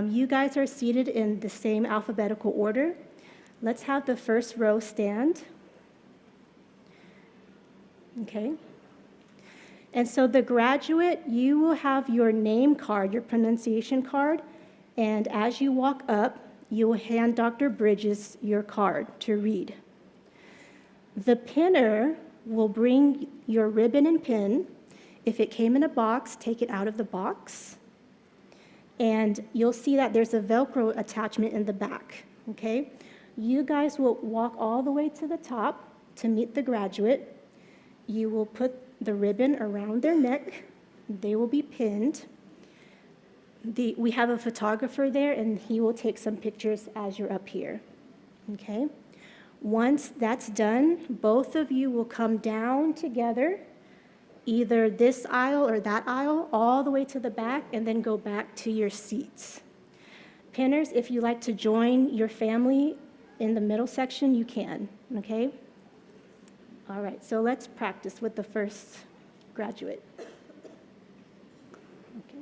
You guys are seated in the same alphabetical order. Let's have the first row stand. Okay. And so the graduate, you will have your name card, your pronunciation card, and as you walk up, you will hand Dr. Bridges your card to read. The pinner will bring your ribbon and pin. If it came in a box, take it out of the box. And you'll see that there's a Velcro attachment in the back, okay? You guys will walk all the way to the top to meet the graduate. You will put the ribbon around their neck. They will be pinned. We have a photographer there, and he will take some pictures as you're up here, okay? Once that's done, both of you will come down together, either this aisle or that aisle, all the way to the back, and then go back to your seats. Pinners, if you like to join your family in the middle section, you can, okay? All right, so let's practice with the first graduate. Okay.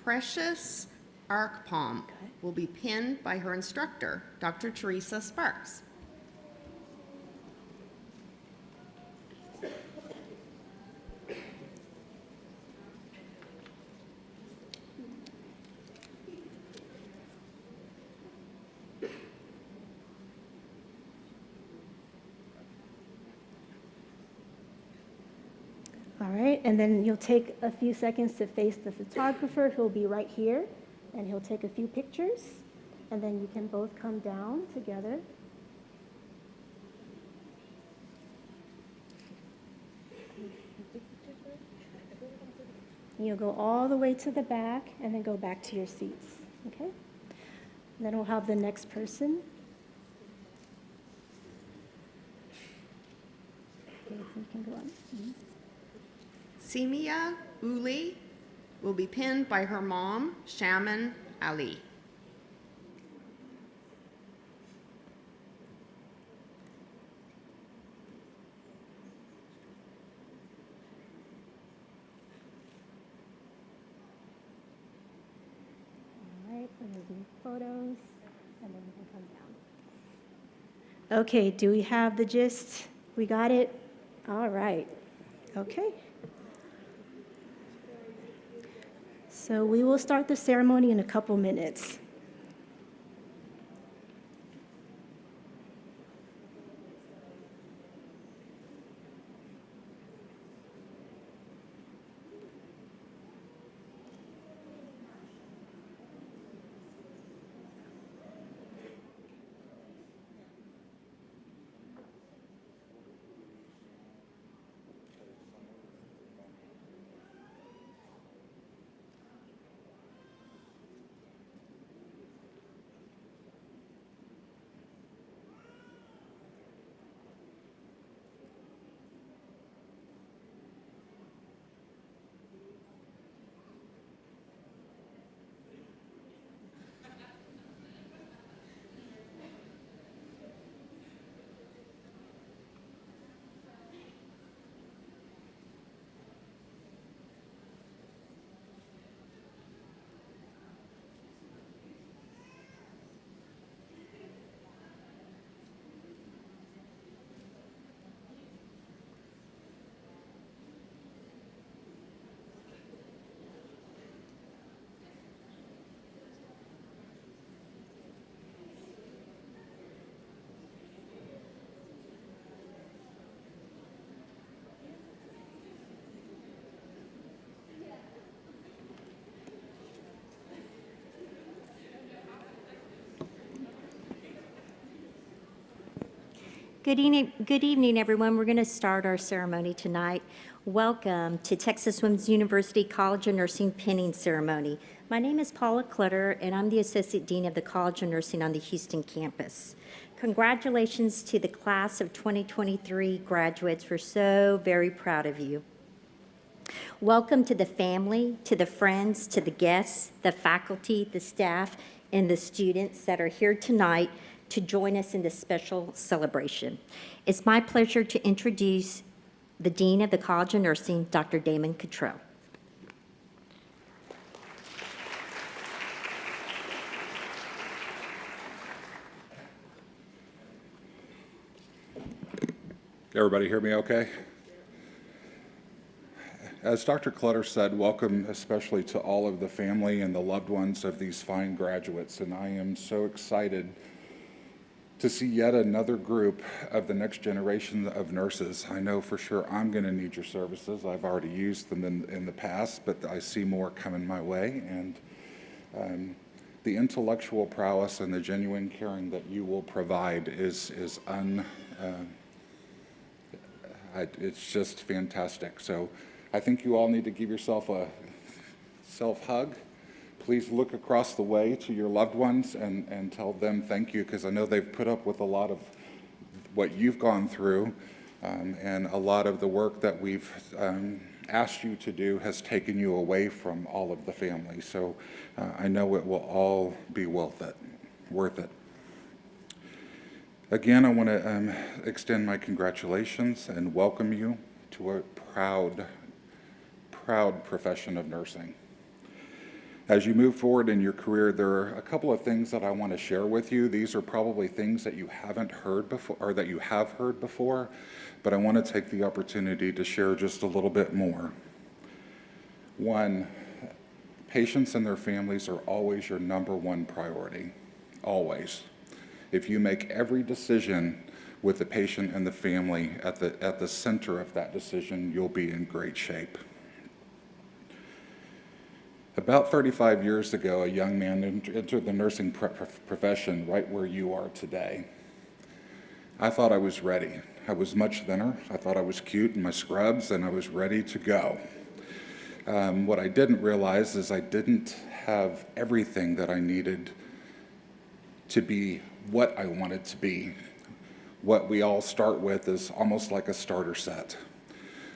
Precious Arkpalm will be pinned by her instructor, Dr. Teresa Sparks. All right, and then you'll take a few seconds to face the photographer who'll be right here, and he'll take a few pictures, and then you can both come down together. You'll go all the way to the back, and then go back to your seats, okay? And then we'll have the next person. Okay, so you can go on. Simia Uli will be pinned by her mom, Shaman Ali. All right, we're going to do photos, and then you can come down. Okay, do we have the gist? We got it? All right. Okay. So we will start the ceremony in a couple minutes. Good evening, everyone. We're going to start our ceremony tonight. Welcome to Texas Women's University College of Nursing pinning ceremony. My name is Paula Clutter, and I'm the Associate Dean of the College of Nursing on the Houston campus. Congratulations to the class of 2023 graduates. We're so very proud of you. Welcome to the family, to the friends, to the guests, the faculty, the staff, and the students that are here tonight to join us in this special celebration. It's my pleasure to introduce the Dean of the College of Nursing, Dr. Damon Cottrell. Everybody hear me okay? As Dr. Clutter said, welcome especially to all of the family and the loved ones of these fine graduates, and I am so excited to see yet another group of the next generation of nurses. I know for sure I'm going to need your services. I've already used them in the past, but I see more coming my way, and the intellectual prowess and the genuine caring that you will provide is it's just fantastic. So I think you all need to give yourself a self-hug. Please look across the way to your loved ones and tell them thank you, because I know they've put up with a lot of what you've gone through, and a lot of the work that we've asked you to do has taken you away from all of the family. So I know it will all be worth it. Again, I want to extend my congratulations and welcome you to a proud profession of nursing. As you move forward in your career, there are a couple of things that I want to share with you. These are probably things that you haven't heard before, or that you have heard before, but I want to take the opportunity to share just a little bit more. One, patients and their families are always your number one priority, always. If you make every decision with the patient and the family at the center of that decision, you'll be in great shape. About 35 years ago, a young man entered the nursing profession right where you are today. I thought I was ready. I was much thinner. I thought I was cute in my scrubs, and I was ready to go. What I didn't realize is I didn't have everything that I needed to be what I wanted to be. What we all start with is almost like a starter set.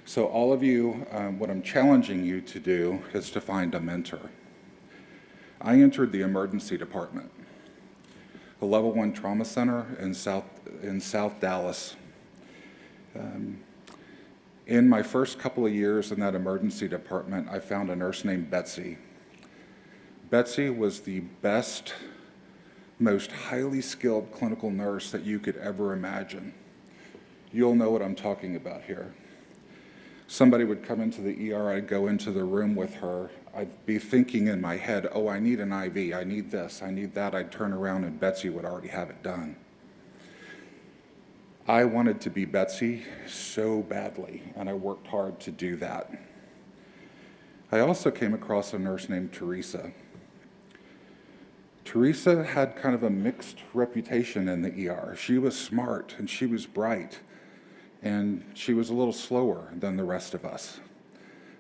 So all of you, what I'm challenging you to do is to find a mentor. I entered the emergency department, a level 1 trauma center in South Dallas. In my first couple of years in that emergency department, I found a nurse named Betsy. Betsy was the best, most highly skilled clinical nurse that you could ever imagine. You'll know what I'm talking about here. Somebody would come into the ER, I'd go into the room with her, I'd be thinking in my head, oh, I need an IV, I need this, I need that. I'd turn around and Betsy would already have it done. I wanted to be Betsy so badly, and I worked hard to do that. I also came across a nurse named Teresa. Teresa had kind of a mixed reputation in the ER. She was smart and she was bright, and she was a little slower than the rest of us.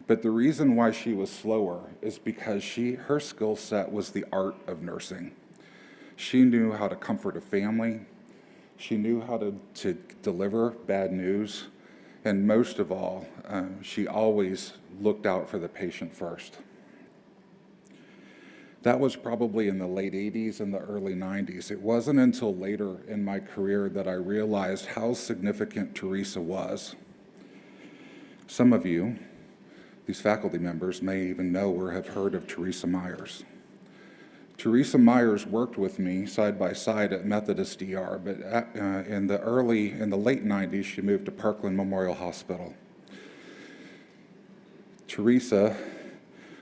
But the reason why she was slower is because her skill set was the art of nursing. She knew how to comfort a family. She knew how to deliver bad news. And most of all, she always looked out for the patient first. That was probably in the late 80s and the early 90s. It wasn't until later in my career that I realized how significant Teresa was. Some of you, these faculty members, may even know or have heard of Teresa Myers. Teresa Myers worked with me side by side at Methodist ER, but in the late 90s, she moved to Parkland Memorial Hospital. Teresa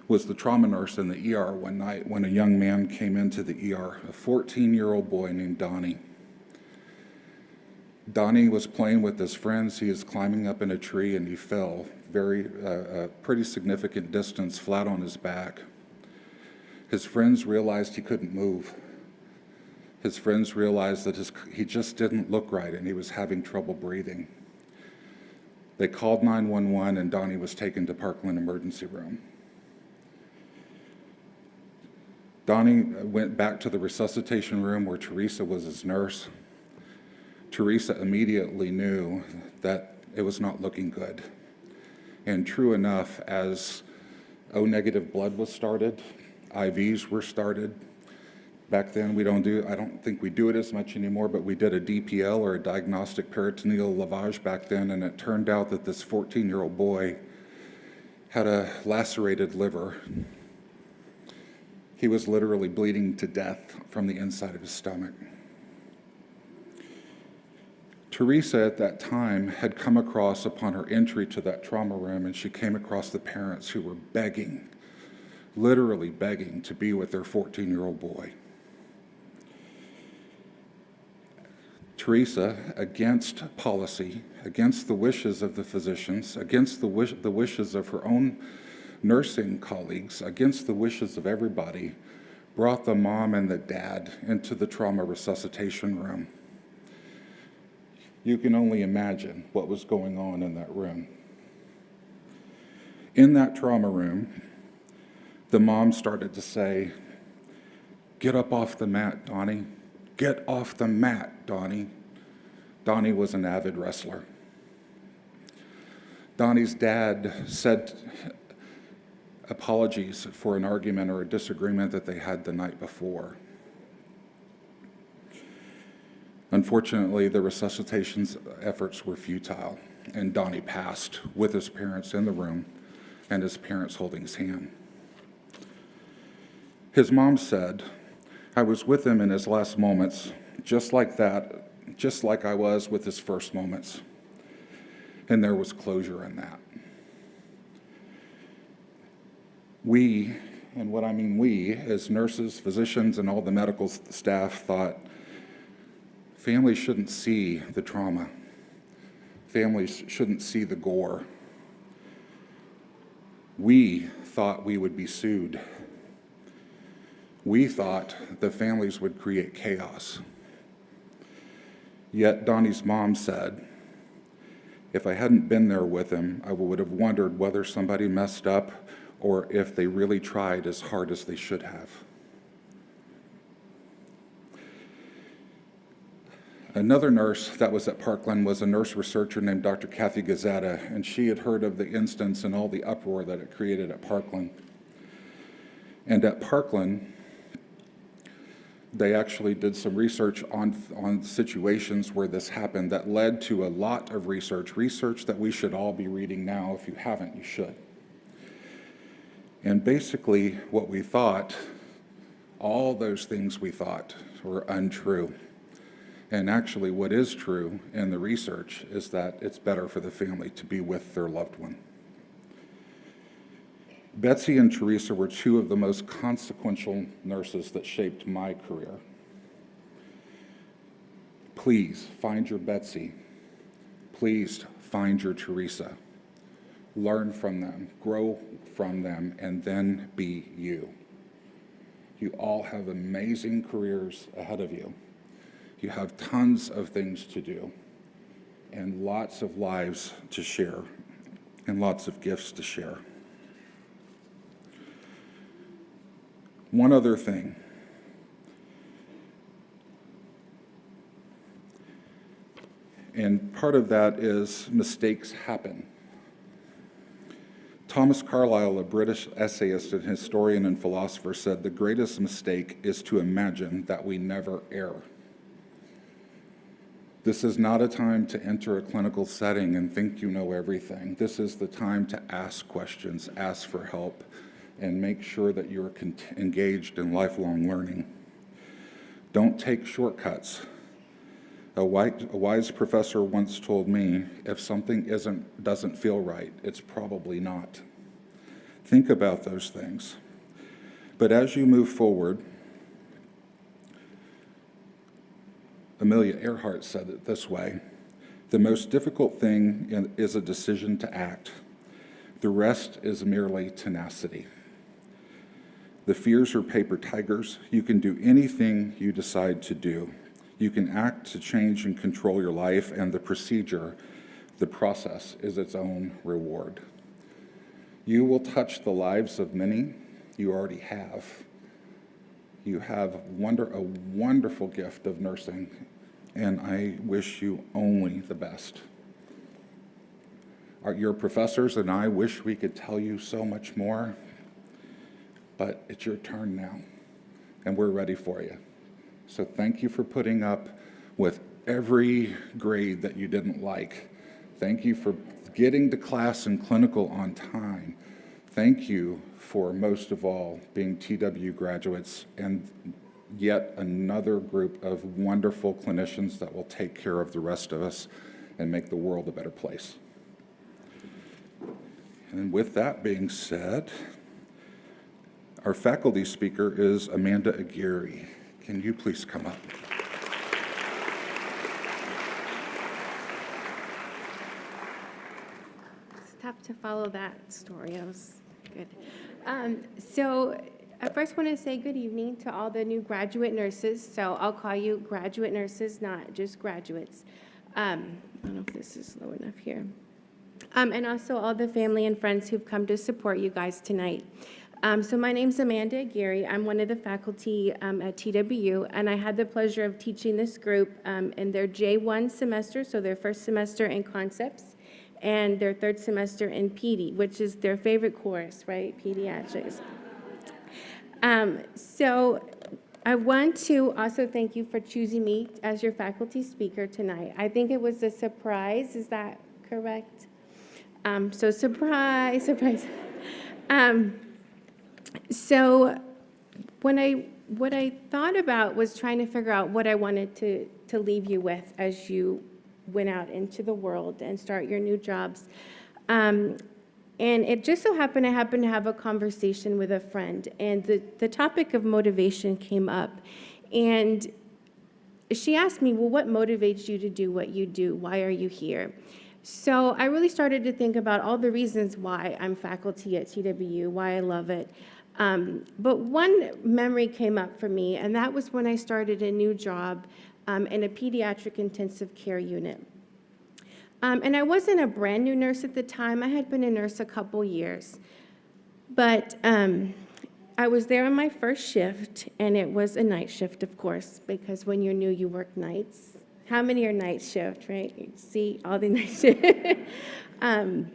was the trauma nurse in the ER one night when a young man came into the ER, a 14-year-old boy named Donnie. Donnie was playing with his friends. He was climbing up in a tree and he fell a pretty significant distance flat on his back. His friends realized he couldn't move. His friends realized that he just didn't look right and he was having trouble breathing. They called 911 and Donnie was taken to Parkland Emergency Room. Donnie went back to the resuscitation room where Teresa was his nurse. Teresa immediately knew that it was not looking good. And true enough, as O-negative blood was started, IVs were started, Back then, I don't think we do it as much anymore, but we did a DPL, or a diagnostic peritoneal lavage back then, and it turned out that this 14-year-old boy had a lacerated liver. He was literally bleeding to death from the inside of his stomach. Teresa at that time had come across, upon her entry to that trauma room, and she came across the parents who were begging, literally begging, to be with their 14-year-old boy. Teresa, against policy, against the wishes of the physicians, against the wishes of her own nursing colleagues, against the wishes of everybody, brought the mom and the dad into the trauma resuscitation room. You can only imagine what was going on in that room. In that trauma room, the mom started to say, "Get up off the mat, Donnie. Get off the mat, Donnie." Donnie was an avid wrestler. Donnie's dad said apologies for an argument or a disagreement that they had the night before. Unfortunately, the resuscitation efforts were futile, and Donnie passed with his parents in the room and his parents holding his hand. His mom said, "I was with him in his last moments, just like that, just like I was with his first moments." And there was closure in that. We, and what I mean we, as nurses, physicians, and all the medical staff, thought families shouldn't see the trauma. Families shouldn't see the gore. We thought we would be sued. We thought the families would create chaos. Yet Donnie's mom said, if I hadn't been there with him, I would have wondered whether somebody messed up or if they really tried as hard as they should have. Another nurse that was at Parkland was a nurse researcher named Dr. Kathy Gazzetta, and she had heard of the instance and all the uproar that it created at Parkland. And at Parkland, they actually did some research on situations where this happened that led to a lot of research that we should all be reading now. If you haven't, you should. And basically what we thought, all those things we thought were untrue. And actually what is true in the research is that it's better for the family to be with their loved one. Betsy and Teresa were two of the most consequential nurses that shaped my career. Please find your Betsy. Please find your Teresa. Learn from them, grow from them, and then be you. You all have amazing careers ahead of you. You have tons of things to do and lots of lives to share and lots of gifts to share. One other thing. And part of that is mistakes happen. Thomas Carlyle, a British essayist and historian and philosopher, said the greatest mistake is to imagine that we never err. This is not a time to enter a clinical setting and think you know everything. This is the time to ask questions, ask for help, and make sure that you're engaged in lifelong learning. Don't take shortcuts. A wise professor once told me, if something doesn't feel right, it's probably not. Think about those things. But as you move forward, Amelia Earhart said it this way, the most difficult thing is a decision to act. The rest is merely tenacity. The fears are paper tigers. You can do anything you decide to do. You can act to change and control your life, and the procedure, the process, is its own reward. You will touch the lives of many. You already have. You have a wonderful gift of nursing, and I wish you only the best. Your professors and I wish we could tell you so much more, but it's your turn now. and we're ready for you. So thank you for putting up with every grade that you didn't like. Thank you for getting to class and clinical on time. Thank you for, most of all, being TW graduates and yet another group of wonderful clinicians that will take care of the rest of us and make the world a better place. And with that being said, our faculty speaker is Amanda Aguirre. Can you please come up? It's tough to follow that story. That was good. So I first want to say good evening to all the new graduate nurses. So I'll call you graduate nurses, not just graduates. I don't know if this is low enough here. And also all the family and friends who've come to support you guys tonight. So my name's Amanda Aguirre. I'm one of the faculty at TWU, and I had the pleasure of teaching this group in their J1 semester, so their first semester in concepts, and their third semester in PD, which is their favorite course, right? Pediatrics. So I want to also thank you for choosing me as your faculty speaker tonight. I think it was a surprise. Is that correct? So surprise, surprise. So what I thought about was trying to figure out what I wanted to leave you with as you went out into the world and start your new jobs. And it just so happened I happened to have a conversation with a friend, and the topic of motivation came up. And she asked me, well, what motivates you to do what you do? Why are you here? So I really started to think about all the reasons why I'm faculty at TWU, why I love it. But one memory came up for me, and that was when I started a new job in a pediatric intensive care unit. And I wasn't a brand new nurse at the time. I had been a nurse a couple years. But I was there on my first shift, and it was a night shift, of course, because when you're new, you work nights. How many are night shift, right? You see all the night shift. And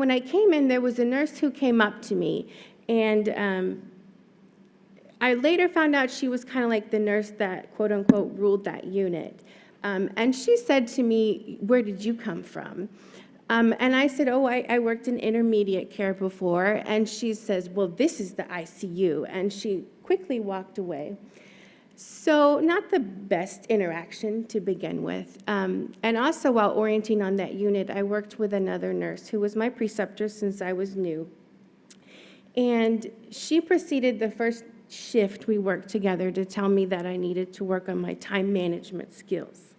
when I came in, there was a nurse who came up to me, and I later found out she was kind of like the nurse that, quote unquote, ruled that unit. And she said to me, where did you come from? And I said, oh, I worked in intermediate care before. And she says, well, this is the ICU. And she quickly walked away. So not the best interaction to begin with. And also while orienting on that unit, I worked with another nurse who was my preceptor since I was new. And she proceeded the first shift we worked together to tell me that I needed to work on my time management skills.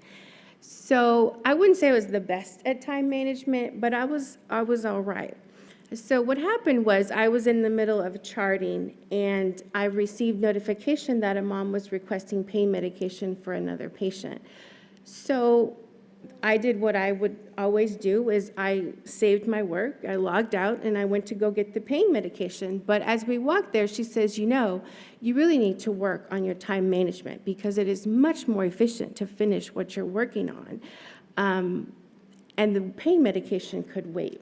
So I wouldn't say I was the best at time management, but I was all right. So what happened was I was in the middle of charting, and I received notification that a mom was requesting pain medication for another patient. So I did what I would always do, is I saved my work, I logged out, and I went to go get the pain medication. But as we walked there, she says, you know, you really need to work on your time management because it is much more efficient to finish what you're working on. And the pain medication could wait.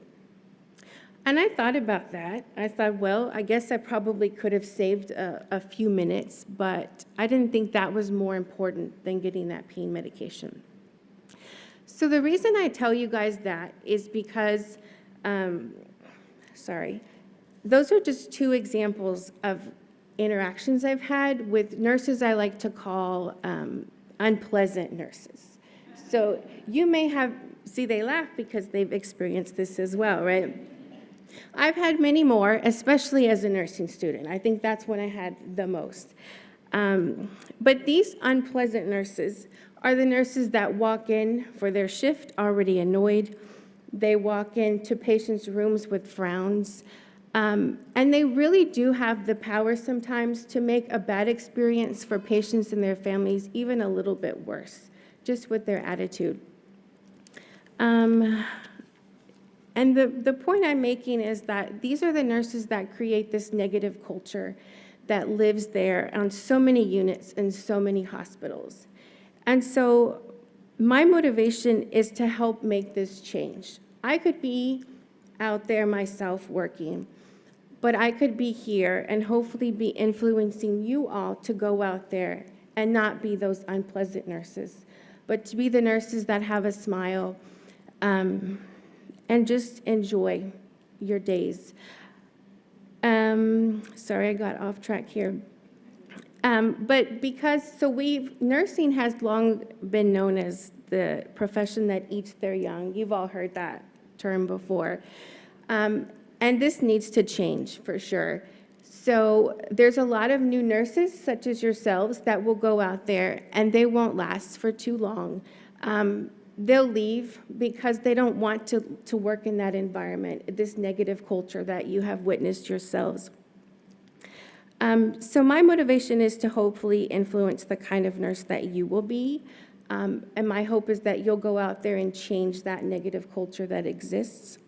And I thought about that. I thought, well, I guess I probably could have saved a few minutes, but I didn't think that was more important than getting that pain medication. So the reason I tell you guys that is because, those are just two examples of interactions I've had with nurses I like to call unpleasant nurses. So you may have, see, they laugh because they've experienced this as well, right? I've had many more, especially as a nursing student. I think that's when I had the most. But these unpleasant nurses are the nurses that walk in for their shift already annoyed. They walk into patients' rooms with frowns. And they really do have the power sometimes to make a bad experience for patients and their families even a little bit worse, just with their attitude. And the point I'm making is that these are the nurses that create this negative culture that lives there on so many units and so many hospitals. And so my motivation is to help make this change. I could be out there myself working, but I could be here and hopefully be influencing you all to go out there and not be those unpleasant nurses, but to be the nurses that have a smile, and just enjoy your days. Sorry, I got off track here. But nursing has long been known as the profession that eats their young. You've all heard that term before. And this needs to change for sure. So there's a lot of new nurses, such as yourselves, that will go out there and they won't last for too long. They'll leave because they don't want to work in that environment, this negative culture that you have witnessed yourselves. So my motivation is to hopefully influence the kind of nurse that you will be. And my hope is that you'll go out there and change that negative culture that exists.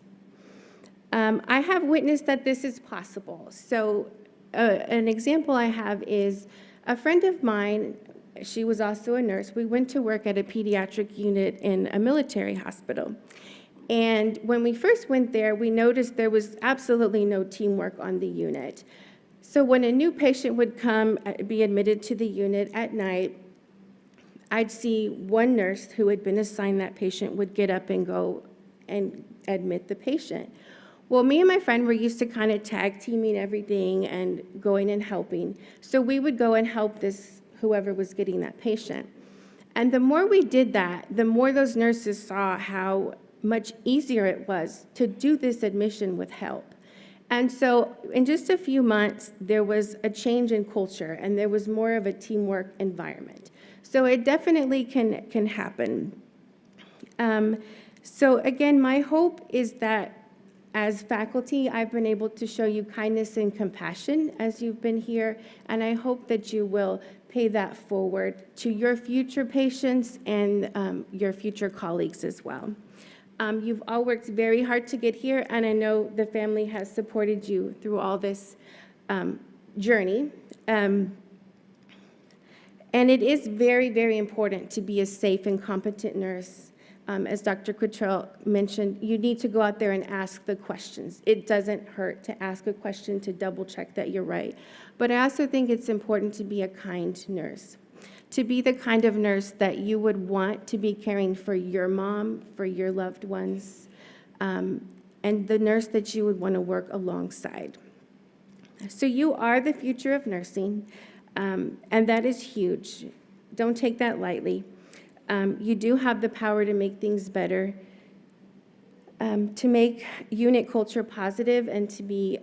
I have witnessed that this is possible. So an example I have is a friend of mine. She was also a nurse. We went to work at a pediatric unit in a military hospital. And when we first went there, we noticed there was absolutely no teamwork on the unit. So when a new patient would come, be admitted to the unit at night, I'd see one nurse who had been assigned that patient would get up and go and admit the patient. Well, me and my friend were used to kind of tag teaming everything and going and helping. So we would go and help whoever was getting that patient. And the more we did that, the more those nurses saw how much easier it was to do this admission with help. And so in just a few months, there was a change in culture and there was more of a teamwork environment. So it definitely can happen. So again, my hope is that as faculty, I've been able to show you kindness and compassion as you've been here, and I hope that you will pay that forward to your future patients and your future colleagues as well. You've all worked very hard to get here, and I know the family has supported you through all this journey. And it is very, very important to be a safe and competent nurse. As Dr. Quattrell mentioned, you need to go out there and ask the questions. It doesn't hurt to ask a question to double check that you're right. But I also think it's important to be a kind nurse, to be the kind of nurse that you would want to be caring for your mom, for your loved ones, and the nurse that you would want to work alongside. So you are the future of nursing, and that is huge. Don't take that lightly. You do have the power to make things better, to make unit culture positive, and to be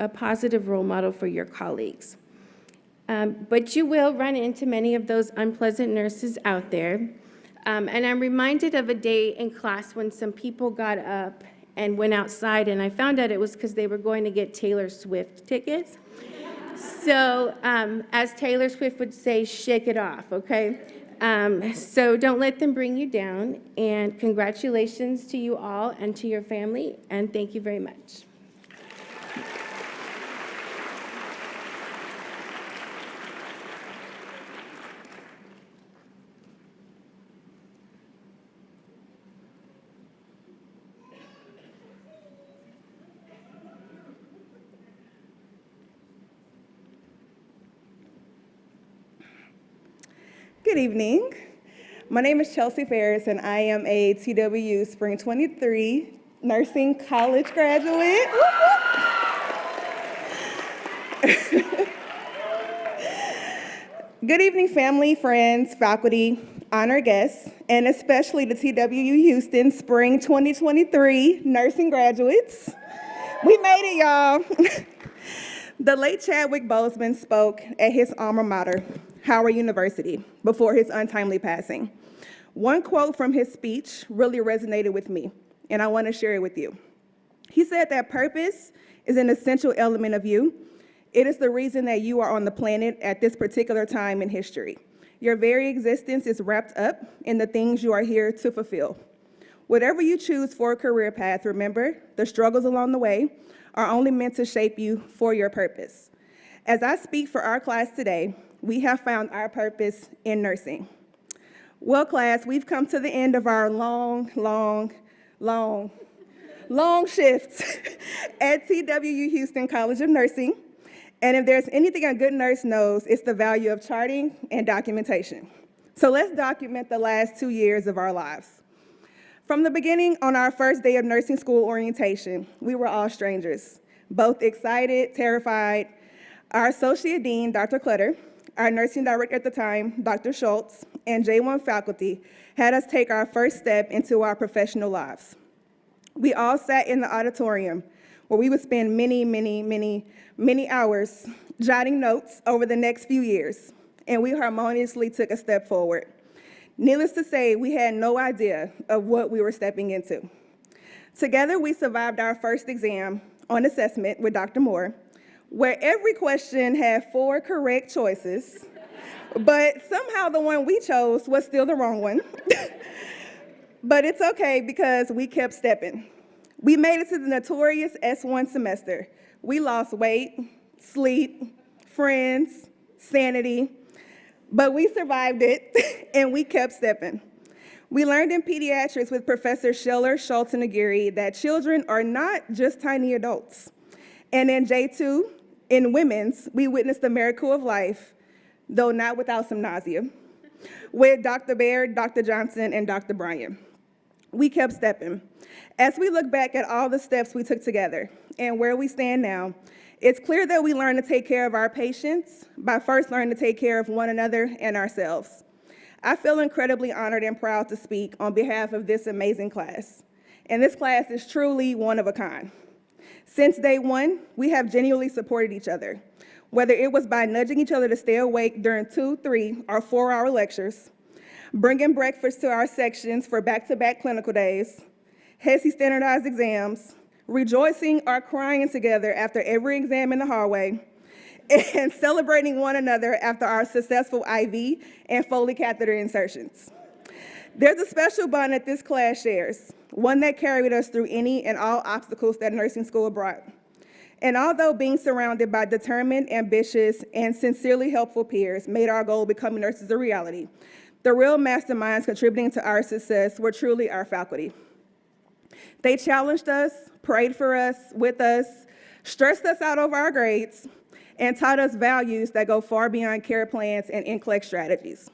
a positive role model for your colleagues. But you will run into many of those unpleasant nurses out there. And I'm reminded of a day in class when some people got up and went outside, and I found out it was because they were going to get Taylor Swift tickets. So as Taylor Swift would say, shake it off, okay? So don't let them bring you down, and congratulations to you all and to your family, and thank you very much. Good evening. My name is Chelsea Ferris, and I am a TWU Spring 23 nursing college graduate. Good evening, family, friends, faculty, honored guests, and especially the TWU Houston Spring 2023 nursing graduates. We made it, y'all. The late Chadwick Boseman spoke at his alma mater, Howard University, before his untimely passing. One quote from his speech really resonated with me, and I want to share it with you. He said that purpose is an essential element of you. It is the reason that you are on the planet at this particular time in history. Your very existence is wrapped up in the things you are here to fulfill. Whatever you choose for a career path, remember, the struggles along the way are only meant to shape you for your purpose. As I speak for our class today, we have found our purpose in nursing. Well, class, we've come to the end of our long long shifts at TWU Houston College of Nursing. And if there's anything a good nurse knows, it's the value of charting and documentation. So let's document the last 2 years of our lives. From the beginning, on our first day of nursing school orientation, we were all strangers, both excited, terrified. Our associate dean, Dr. Clutter, our nursing director at the time, Dr. Schultz, and J1 faculty had us take our first step into our professional lives. We all sat in the auditorium where we would spend many hours jotting notes over the next few years, and we harmoniously took a step forward. Needless to say, we had no idea of what we were stepping into. Together, we survived our first exam on assessment with Dr. Moore, where every question had 4 correct choices, but somehow the one we chose was still the wrong one. But it's okay because we kept stepping. We made it to the notorious S1 semester. We lost weight, sleep, friends, sanity, but we survived it and we kept stepping. We learned in pediatrics with Professor Schiller, Schultz, and Aguirre that children are not just tiny adults. And in J2, in women's, we witnessed the miracle of life, though not without some nausea, with Dr. Baird, Dr. Johnson, and Dr. Bryan. We kept stepping. As we look back at all the steps we took together and where we stand now, it's clear that we learned to take care of our patients by first learning to take care of one another and ourselves. I feel incredibly honored and proud to speak on behalf of this amazing class. And this class is truly one of a kind. Since day one, we have genuinely supported each other, whether it was by nudging each other to stay awake during 2, 3, or 4-hour lectures, bringing breakfast to our sections for back-to-back clinical days, HESI standardized exams, rejoicing or crying together after every exam in the hallway, and celebrating one another after our successful IV and Foley catheter insertions. There's a special bond that this class shares, one that carried us through any and all obstacles that nursing school brought. And although being surrounded by determined, ambitious, and sincerely helpful peers made our goal of becoming nurses a reality, the real masterminds contributing to our success were truly our faculty. They challenged us, prayed for us, with us, stressed us out over our grades, and taught us values that go far beyond care plans and NCLEX strategies.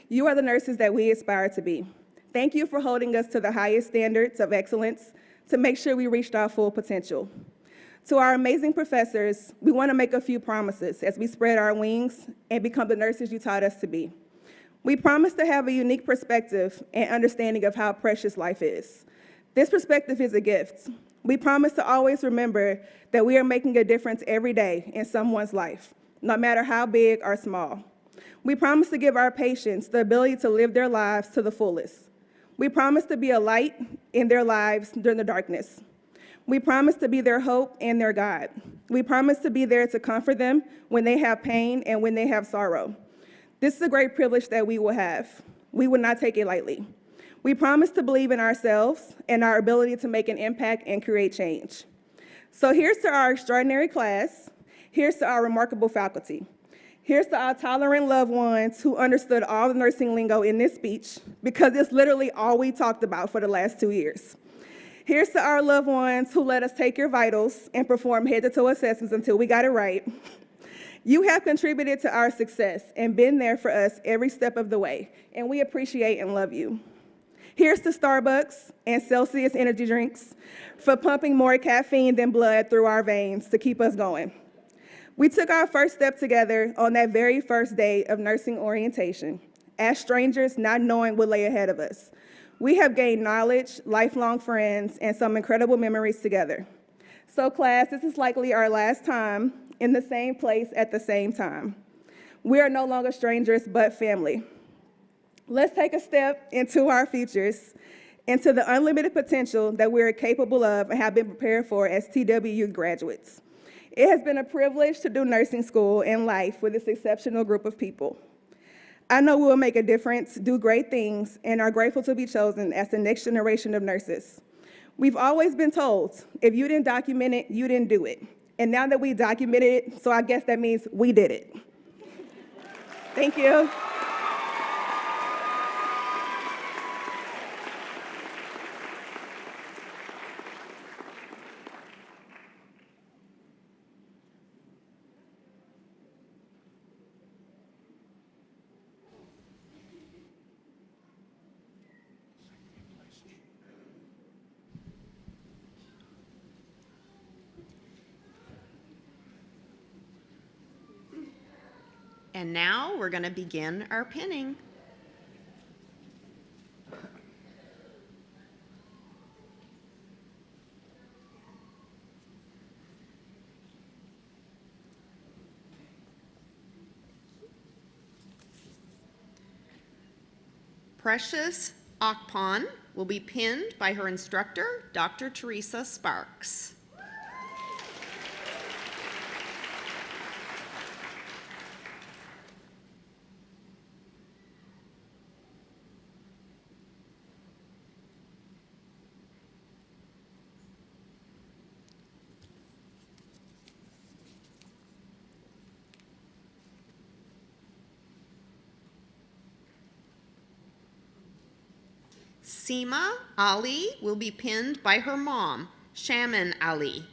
You are the nurses that we aspire to be. Thank you for holding us to the highest standards of excellence to make sure we reached our full potential. To our amazing professors, we want to make a few promises as we spread our wings and become the nurses you taught us to be. We promise to have a unique perspective and understanding of how precious life is. This perspective is a gift. We promise to always remember that we are making a difference every day in someone's life, no matter how big or small. We promise to give our patients the ability to live their lives to the fullest. We promise to be a light in their lives during the darkness. We promise to be their hope and their God. We promise to be there to comfort them when they have pain and when they have sorrow. This is a great privilege that we will have. We will not take it lightly. We promise to believe in ourselves and our ability to make an impact and create change. So here's to our extraordinary class. Here's to our remarkable faculty. Here's to our tolerant loved ones who understood all the nursing lingo in this speech, because it's literally all we talked about for the last 2 years. Here's to our loved ones who let us take your vitals and perform head-to-toe assessments until we got it right. You have contributed to our success and been there for us every step of the way, and we appreciate and love you. Here's to Starbucks and Celsius energy drinks for pumping more caffeine than blood through our veins to keep us going. We took our first step together on that very first day of nursing orientation, as strangers not knowing what lay ahead of us. We have gained knowledge, lifelong friends, and some incredible memories together. So class, this is likely our last time in the same place at the same time. We are no longer strangers, but family. Let's take a step into our futures, into the unlimited potential that we are capable of and have been prepared for as TWU graduates. It has been a privilege to do nursing school and life with this exceptional group of people. I know we will make a difference, do great things, and are grateful to be chosen as the next generation of nurses. We've always been told, if you didn't document it, you didn't do it. And now that we documented it, so I guess that means we did it. Thank you. And now we're going to begin our pinning. Precious Akpon will be pinned by her instructor, Dr. Teresa Sparks. Seema Ali will be pinned by her mom, Shaman Ali.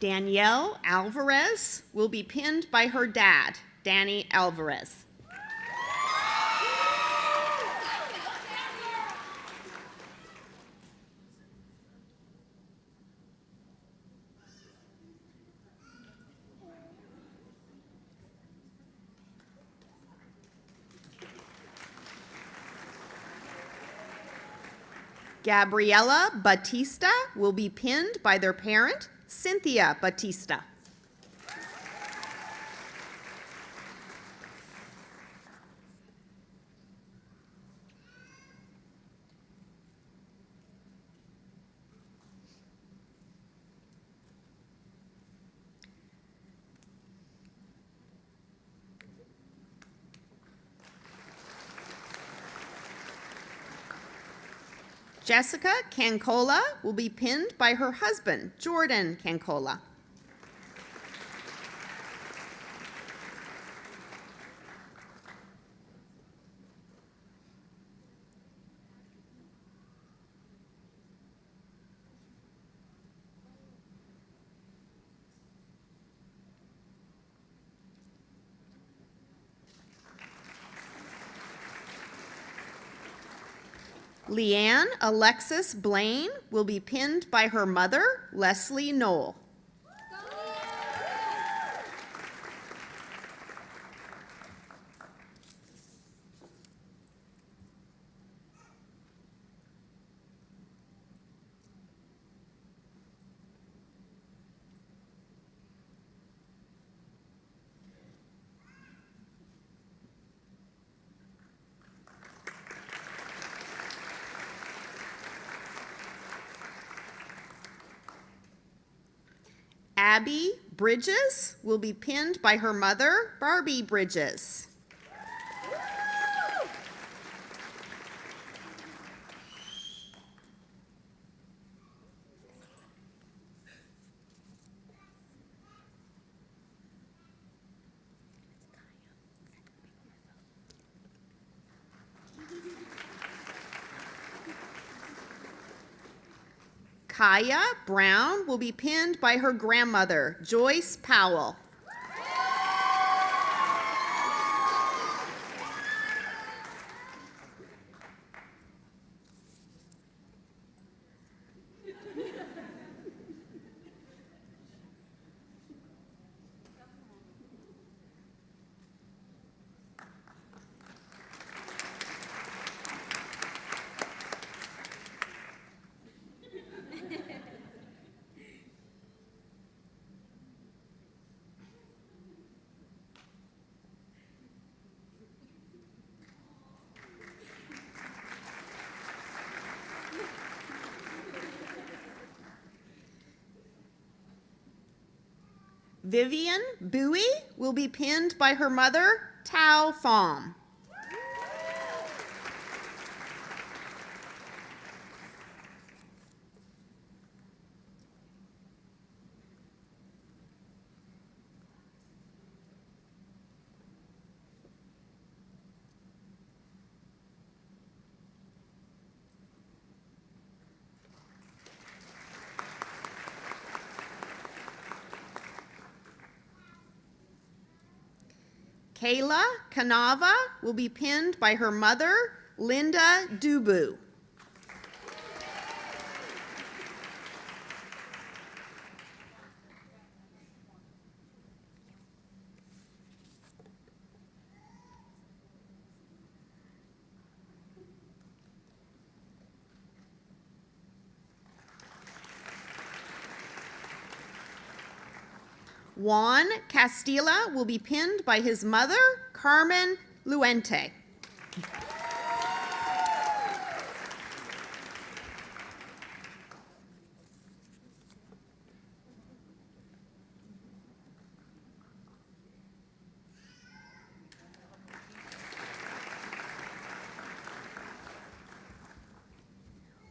Danielle Alvarez will be pinned by her dad, Danny Alvarez. Gabriela Batista will be pinned by their parent, Cynthia Batista. Jessica Cancola will be pinned by her husband, Jordan Cancola. Leanne Alexis Blaine will be pinned by her mother, Leslie Knoll. Abby Bridges will be pinned by her mother, Barbie Bridges. Kaya Brown will be pinned by her grandmother, Joyce Powell. Vivian Bowie will be pinned by her mother, Tao Pham. Kayla Canava will be pinned by her mother, Linda Dubu. Juan Castilla will be pinned by his mother, Carmen Luente.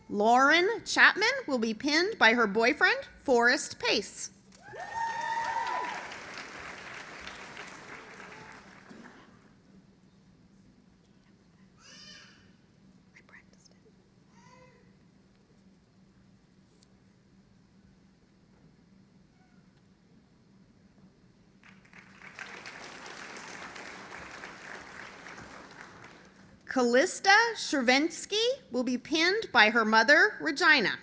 Lauren Chapman will be pinned by her boyfriend, Forrest Pace. Callista Shervensky will be pinned by her mother, Regina.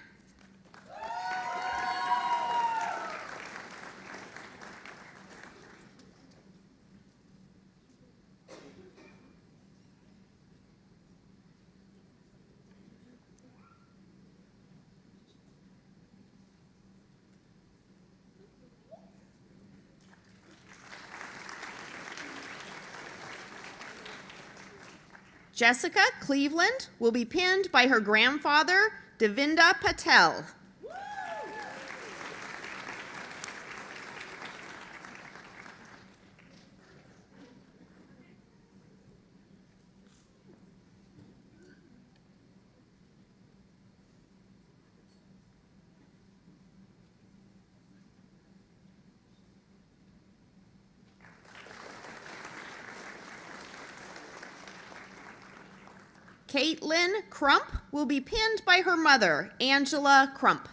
Jessica Cleveland will be pinned by her grandfather, Devinda Patel. Caitlin Crump will be pinned by her mother, Angela Crump.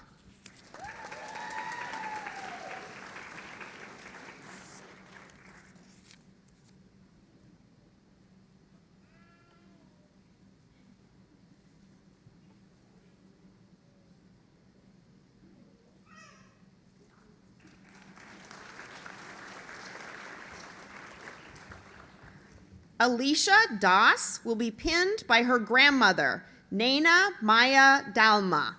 Alicia Das will be pinned by her grandmother, Nana Maya Dalma.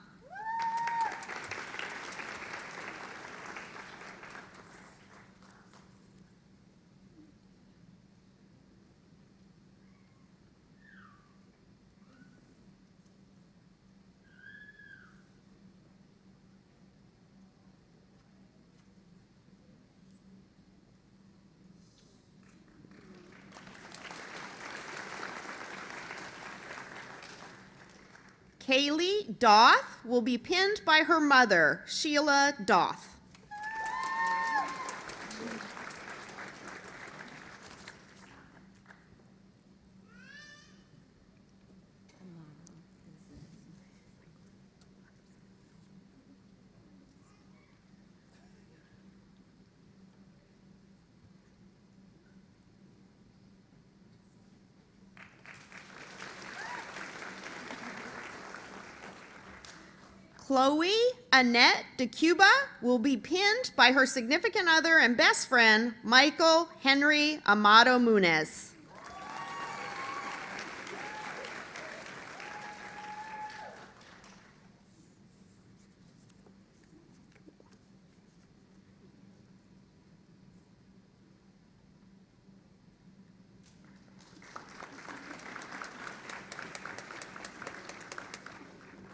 Kaylee Doth will be pinned by her mother, Sheila Doth. Chloe Annette DeCuba will be pinned by her significant other and best friend, Michael Henry Amado Munez.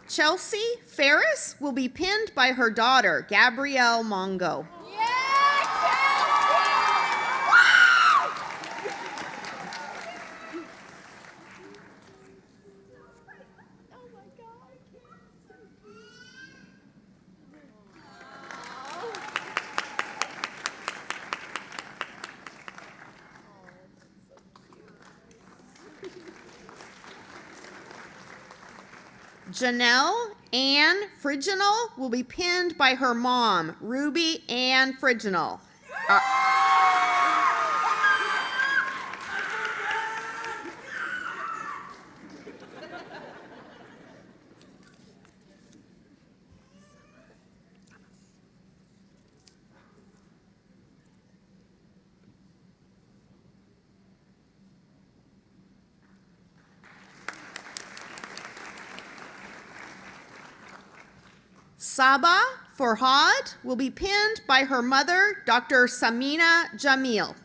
Chelsea Ferris will be pinned by her daughter, Gabrielle Mongo. Janelle Ann Friginal will be pinned by her mom, Ruby Ann Friginal. Saba Forhad will be pinned by her mother, Dr. Samina Jamil.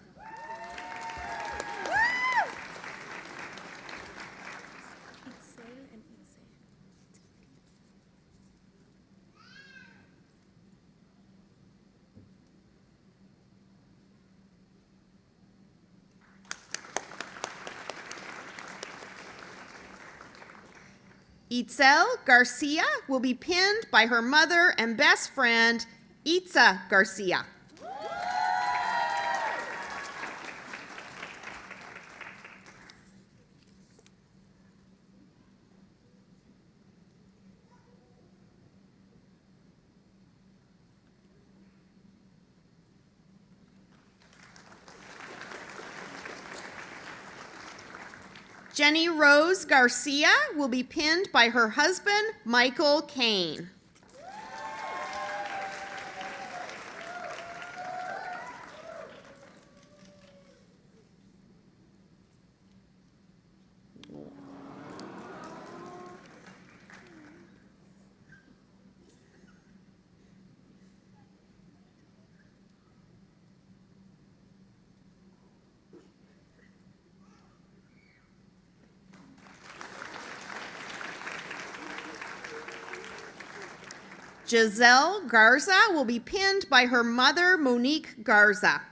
Itzel Garcia will be pinned by her mother and best friend, Itza Garcia. Jenny Rose Garcia will be pinned by her husband, Michael Kane. Giselle Garza will be pinned by her mother, Monique Garza.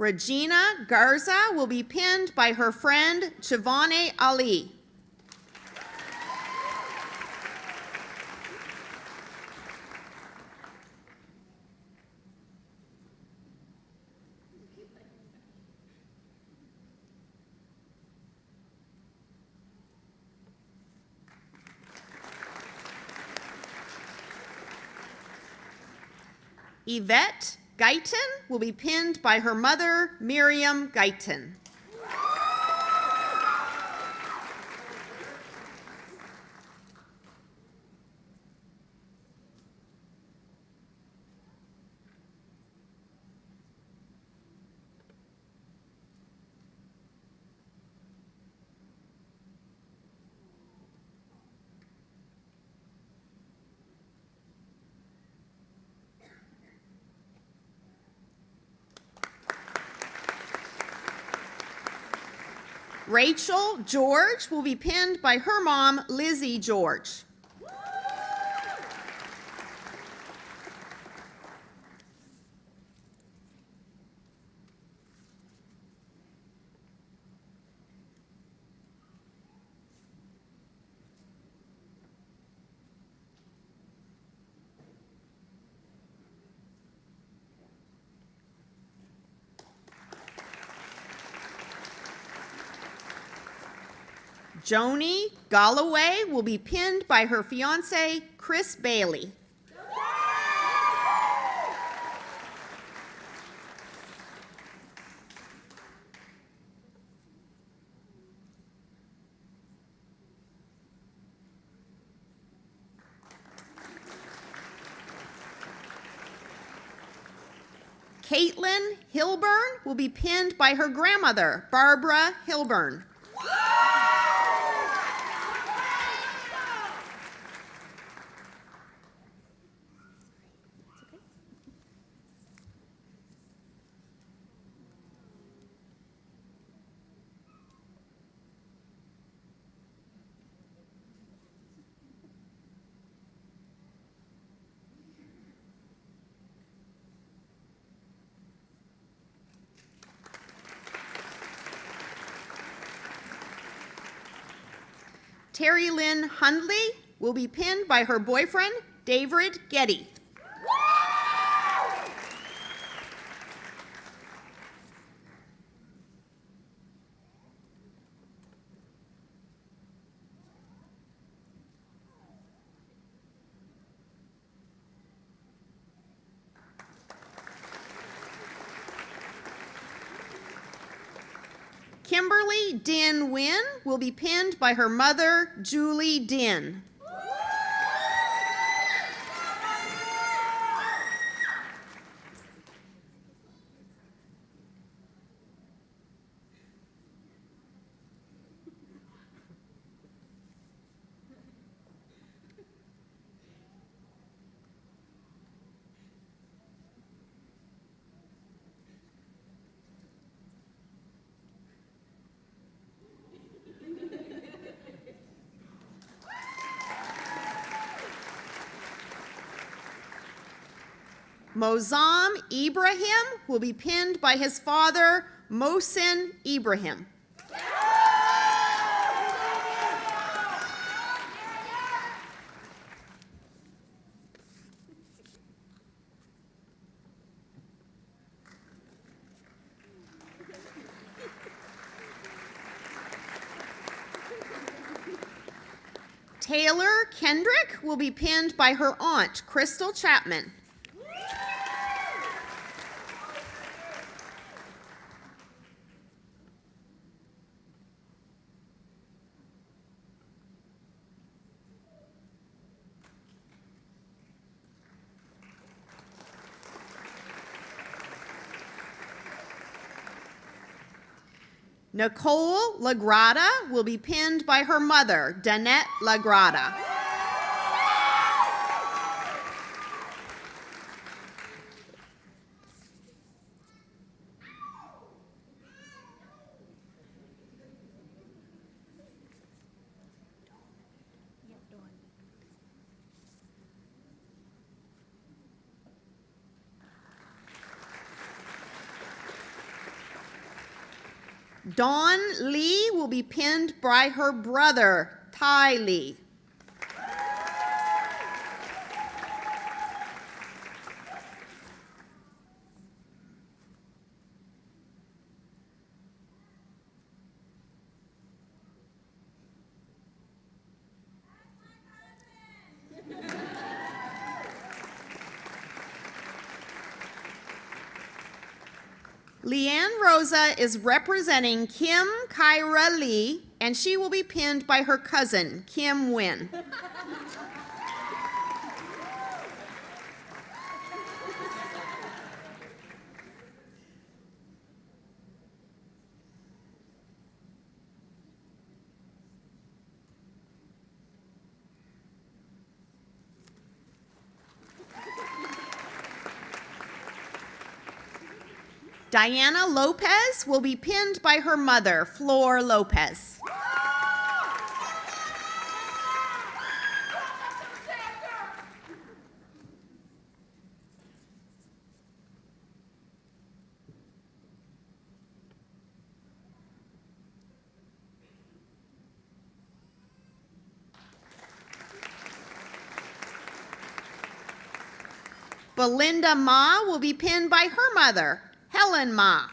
Regina Garza will be pinned by her friend, Shivane Ali. Yvette Guyton will be pinned by her mother, Miriam Guyton. Rachel George will be pinned by her mom, Lizzie George. Joni Galloway will be pinned by her fiance, Chris Bailey. Caitlin Hilburn will be pinned by her grandmother, Barbara Hilburn. Terry Lynn Hundley will be pinned by her boyfriend, David Getty. Kimberly Din Wynn will be pinned by her mother, Julie Din. Mozam Ibrahim will be pinned by his father, Mohsin Ibrahim. Taylor Kendrick will be pinned by her aunt, Crystal Chapman. Nicole Lagrada will be pinned by her mother, Danette Lagrada. Dawn Lee will be pinned by her brother, Ty Lee. Leanne Rosa is representing Kim Kyra Lee, and she will be pinned by her cousin, Kim Wynn. Diana Lopez will be pinned by her mother, Flor Lopez. Belinda Ma will be pinned by her mother, Helen Ma.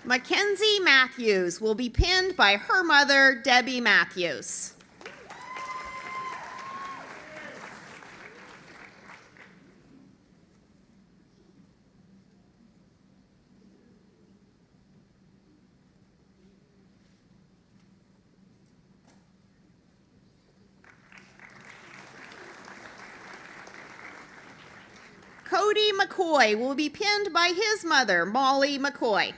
Mackenzie Matthews will be pinned by her mother, Debbie Matthews. Cody McCoy will be pinned by his mother, Molly McCoy.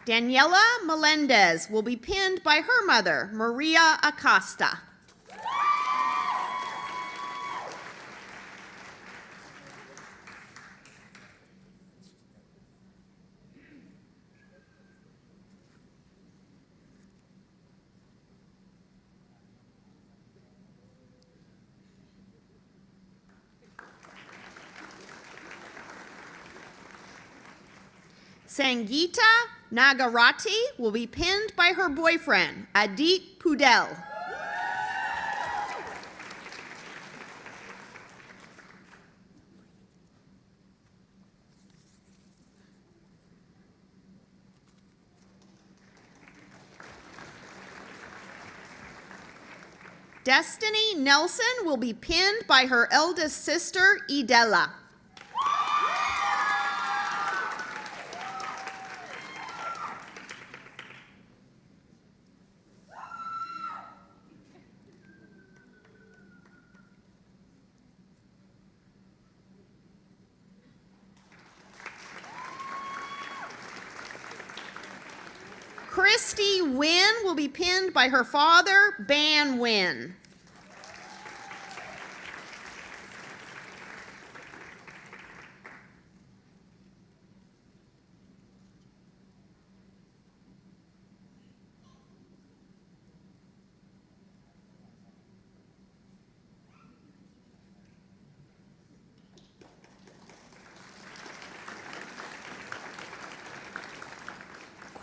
Daniela Melendez will be pinned by her mother, Maria Acosta. Sangeeta Nagarati will be pinned by her boyfriend, Adit Pudel. Destiny Nelson will be pinned by her eldest sister, Idella. Christy Wynn will be pinned by her father, Ban Wynn.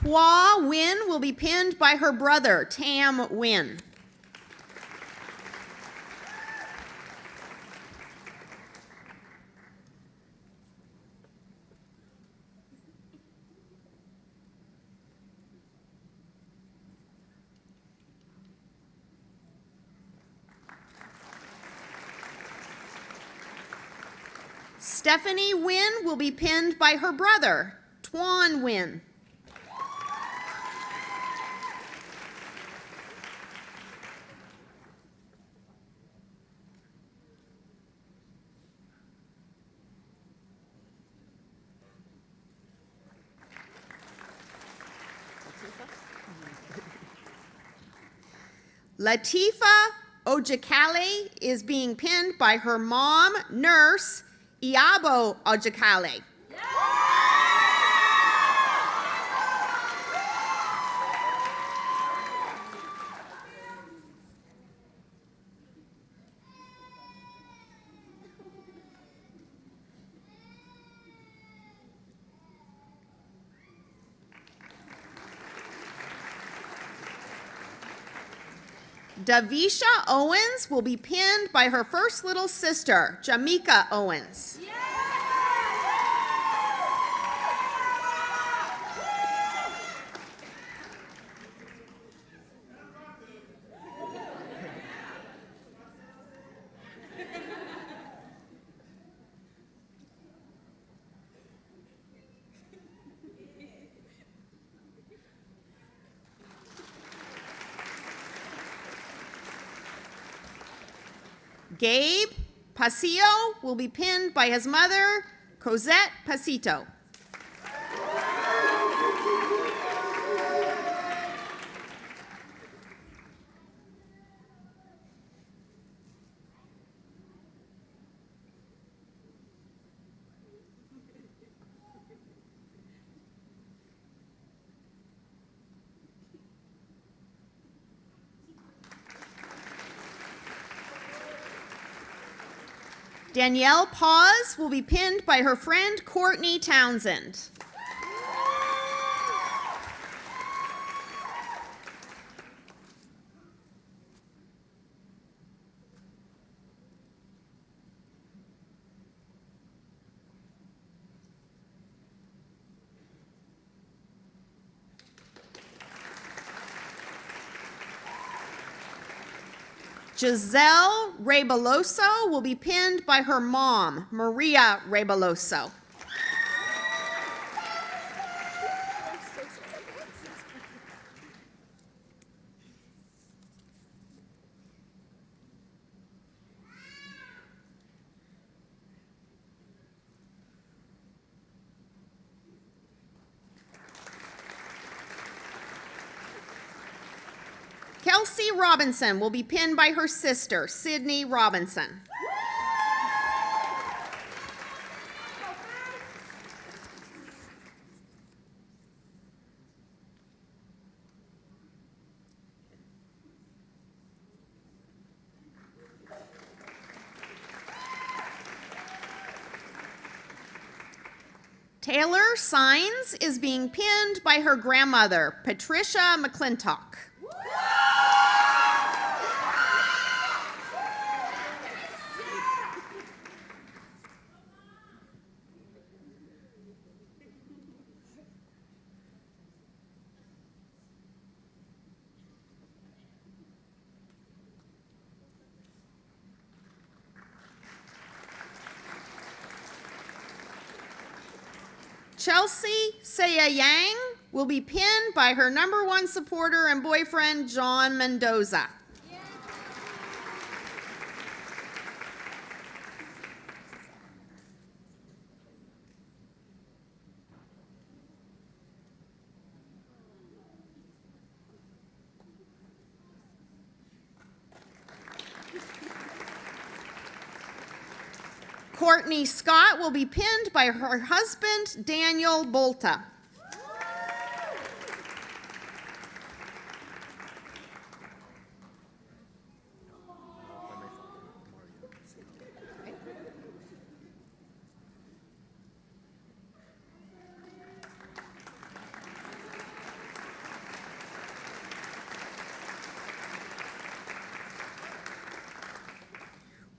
Kwa Wynn will be pinned by her brother, Tam Wynn. Stephanie Wynn will be pinned by her brother, Twan Wynn. Latifa Ojakale is being pinned by her mom, nurse, Iabo Ojakale. Davisha Owens will be pinned by her first little sister, Jamika Owens. Gabe Pasio will be pinned by his mother, Cosette Pasito. Danielle Paz will be pinned by her friend Courtney Townsend. Giselle Reboloso will be pinned by her mom, Maria Reboloso. Kelsey Robinson will be pinned by her sister, Sydney Robinson. Taylor Sines is being pinned by her grandmother, Patricia McClintock. Chelsea Saya Yang will be pinned by her #1 supporter and boyfriend, John Mendoza. Courtney Scott will be pinned by her husband, Daniel Bolta.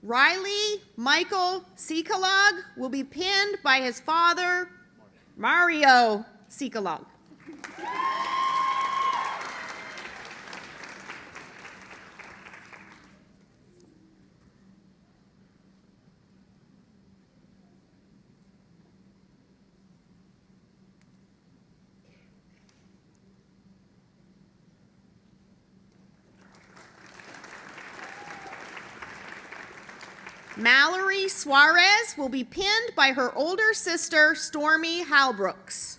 Riley Michael Sekalog will be pinned by his father, Mario Sekalog. Mallory Suarez will be pinned by her older sister, Stormy Halbrooks.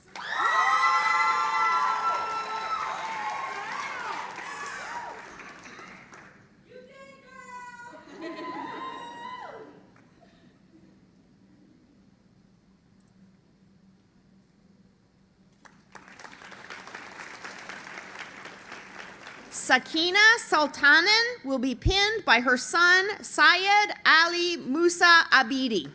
Sakina Sultanan will be pinned by her son, Syed Ali Musa Abidi.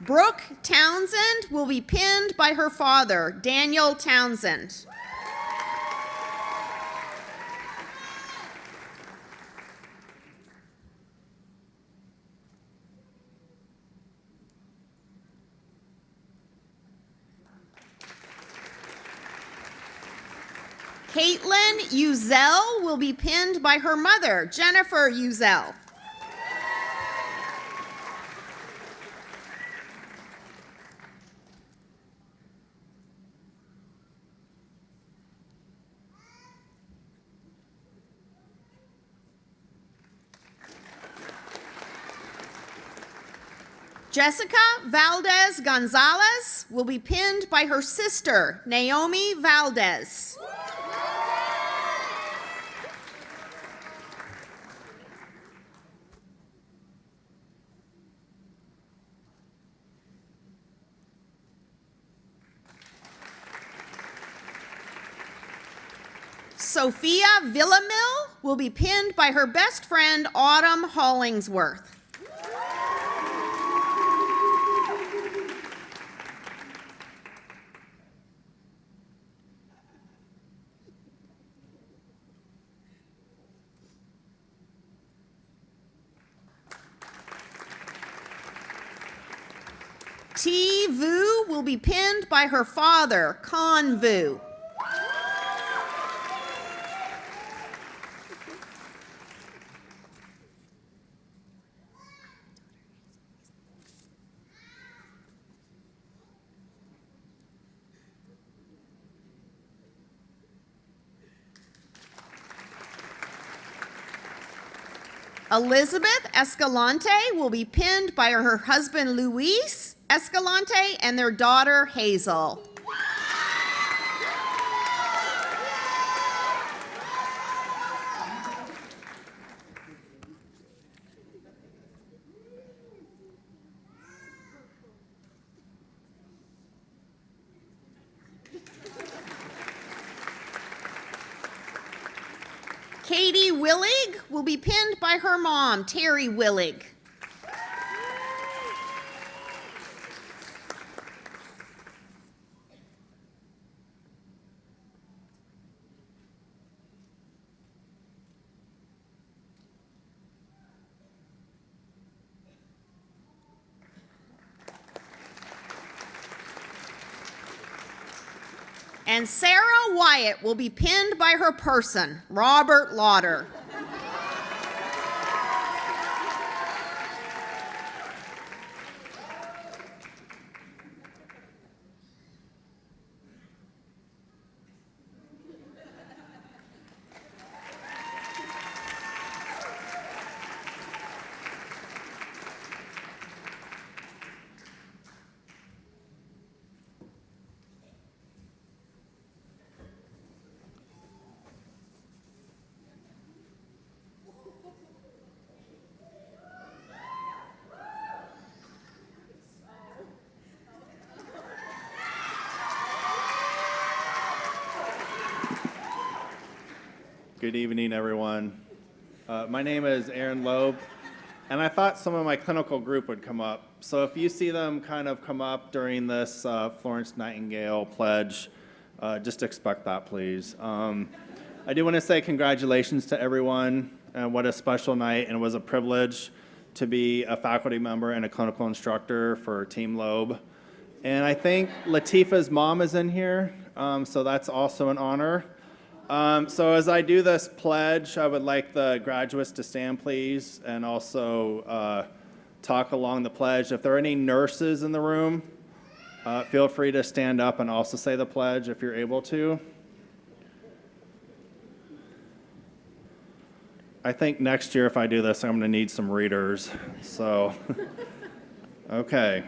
Brooke Townsend will be pinned by her father, Daniel Townsend. Caitlin Uzel will be pinned by her mother, Jennifer Uzel. Jessica Valdez Gonzalez will be pinned by her sister, Naomi Valdez. Sophia Villamil will be pinned by her best friend, Autumn Hollingsworth. T. Vu will be pinned by her father, Con Vu. Elizabeth Escalante will be pinned by her husband, Luis Escalante, and their daughter, Hazel. Willig will be pinned by her mom, Terry Willig. And Sarah Wyatt will be pinned by her person, Robert Lauder. Good evening, everyone. My name is Aaron Loeb, and I thought some of my clinical group would come up. So if you see them kind of come up during this Florence Nightingale pledge, just expect that, please. I do want to say congratulations to everyone, and what a special night, and it was a privilege to be a faculty member and a clinical instructor for Team Loeb. And I think Latifah's mom is in here, so that's also an honor. So as I do this pledge, I would like the graduates to stand, please, and also talk along the pledge. If there are any nurses in the room, feel free to stand up and also say the pledge if you're able to. I think next year if I do this, I'm going to need some readers. So, okay.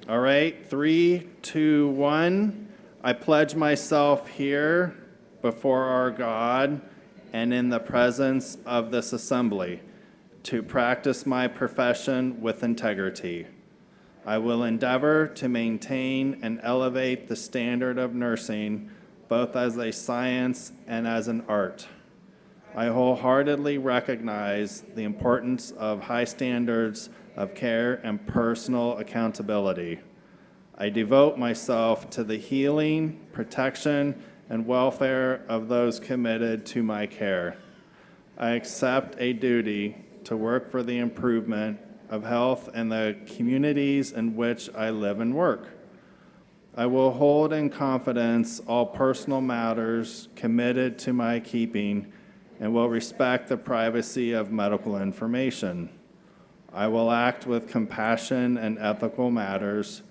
All right, 3, 2, 1. I pledge myself here before our God and in the presence of this assembly to practice my profession with integrity. I will endeavor to maintain and elevate the standard of nursing, both as a science and as an art. I wholeheartedly recognize the importance of high standards of care and personal accountability. I devote myself to the healing, protection, and welfare of those committed to my care. I accept a duty to work for the improvement of health in the communities in which I live and work. I will hold in confidence all personal matters committed to my keeping and will respect the privacy of medical information. I will act with compassion in ethical matters.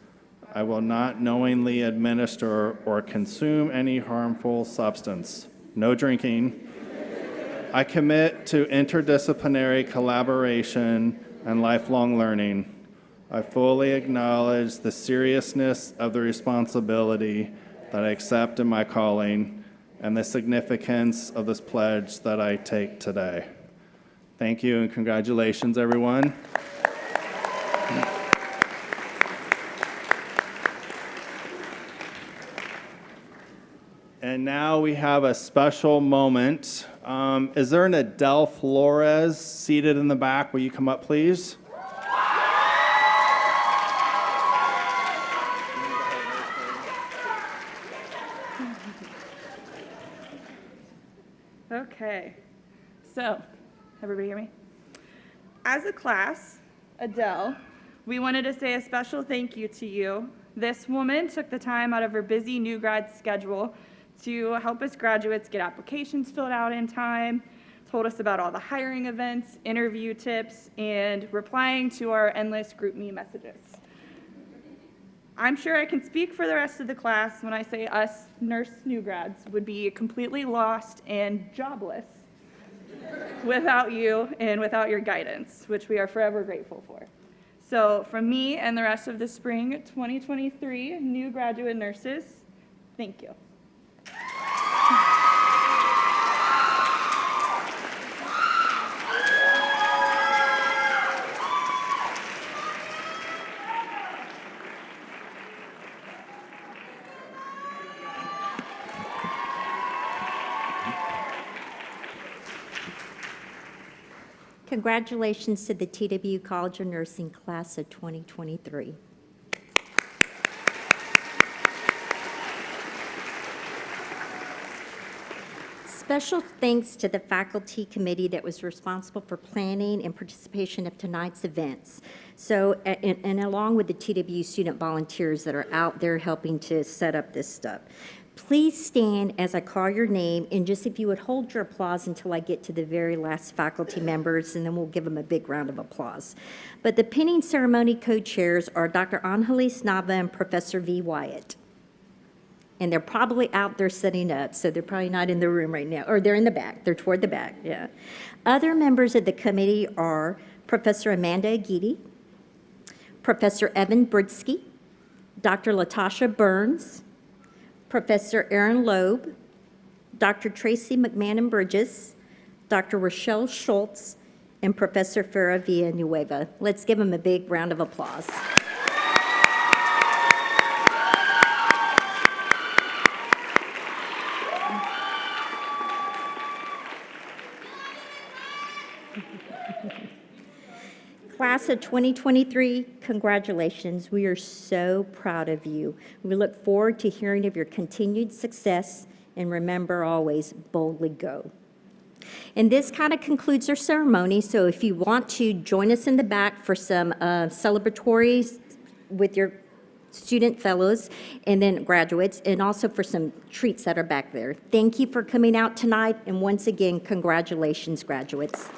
I will not knowingly administer or consume any harmful substance. No drinking. I commit to interdisciplinary collaboration and lifelong learning. I fully acknowledge the seriousness of the responsibility that I accept in my calling and the significance of this pledge that I take today. Thank you and congratulations, everyone. And now we have a special moment. Is there an Adele Flores seated in the back? Will you come up, please? Okay, so, everybody hear me? As a class, Adele, we wanted to say a special thank you to you. This woman took the time out of her busy new grad schedule to help us graduates get applications filled out in time, told us about all the hiring events, interview tips, and replying to our endless GroupMe messages. I'm sure I can speak for the rest of the class when I say us nurse new grads would be completely lost and jobless without you and without your guidance, which we are forever grateful for. So from me and the rest of the spring 2023 new graduate nurses, thank you. Congratulations to the TW College of Nursing class of 2023. Special thanks to the faculty committee that was responsible for planning and participation of tonight's events. So, and along with the TW student volunteers that are out there helping to set up this stuff. Please stand as I call your name, and just if you would hold your applause until I get to the very last faculty members, and then we'll give them a big round of applause. But the pinning ceremony co-chairs are Dr. Angelis Nava and Professor V. Wyatt. And they're probably out there setting up, so they're probably not in the room right now, or they're in the back, they're toward the back, yeah. Other members of the committee are Professor Amanda Agidi, Professor Evan Britsky, Dr. Latasha Burns, Professor Aaron Loeb, Dr. Tracy McMahon Bridges, Dr. Rochelle Schultz, and Professor Farah Villanueva. Let's give them a big round of applause. Class of 2023, congratulations. We are so proud of you. We look forward to hearing of your continued success, and remember always, boldly go. And this kind of concludes our ceremony, so if you want to join us in the back for some celebratories with your student fellows and then graduates, and also for some treats that are back there. Thank you for coming out tonight, and once again, congratulations, graduates.